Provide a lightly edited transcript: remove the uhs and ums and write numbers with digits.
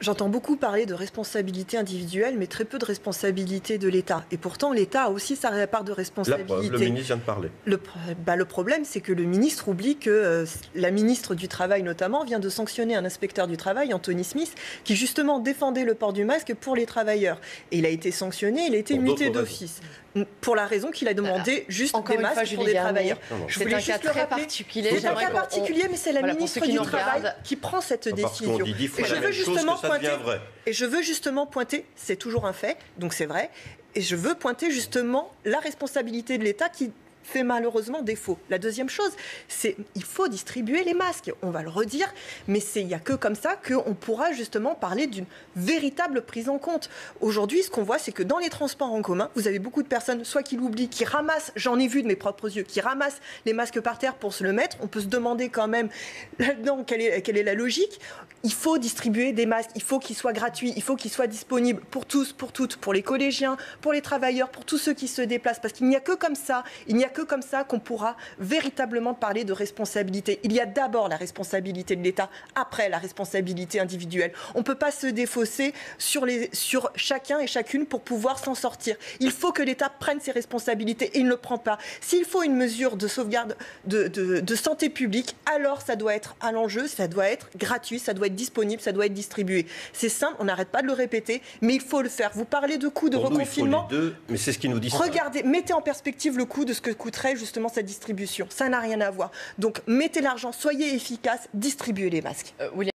J'entends beaucoup parler de responsabilité individuelle, mais très peu de responsabilité de l'État. Et pourtant, l'État a aussi sa part de responsabilité. La preuve, le ministre vient de parler. Le problème, c'est que le ministre oublie que la ministre du Travail, notamment, vient de sanctionner un inspecteur du travail, Anthony Smith, qui justement défendait le port du masque pour les travailleurs. Et il a été sanctionné, il a été muté d'office. Pour la raison qu'il a demandé juste des masques pour des travailleurs. C'est un cas très particulier. C'est un cas particulier, mais c'est la ministre du Travail qui prend cette décision. Et je veux justement pointer, c'est toujours un fait, donc c'est vrai, et je veux pointer justement la responsabilité de l'État qui fait malheureusement défaut. La deuxième chose, c'est qu'il faut distribuer les masques. On va le redire, mais il n'y a que comme ça qu'on pourra justement parler d'une véritable prise en compte. Aujourd'hui, ce qu'on voit, c'est que dans les transports en commun, vous avez beaucoup de personnes, soit qui l'oublient, qui ramassent, j'en ai vu de mes propres yeux, qui ramassent les masques par terre pour se le mettre. On peut se demander quand même là-dedans quelle est la logique. Il faut distribuer des masques, il faut qu'ils soient gratuits, il faut qu'ils soient disponibles pour tous, pour toutes, pour les collégiens, pour les travailleurs, pour tous ceux qui se déplacent. Parce qu'il n'y a que comme ça, qu'on pourra véritablement parler de responsabilité. Il y a d'abord la responsabilité de l'État, après la responsabilité individuelle. On ne peut pas se défausser sur chacun et chacune pour pouvoir s'en sortir. Il faut que l'État prenne ses responsabilités et il ne le prend pas. S'il faut une mesure de sauvegarde de santé publique, alors ça doit être à l'enjeu, ça doit être gratuit, ça doit être disponible, ça doit être distribué. C'est simple, on n'arrête pas de le répéter, mais il faut le faire. Vous parlez de coûts de reconfinement. Il faut les deux, mais c'est ce qui nous dit. Regardez, mettez en perspective le coût de ce que coûterait justement cette distribution. Ça n'a rien à voir. Donc mettez l'argent, soyez efficace, distribuez les masques.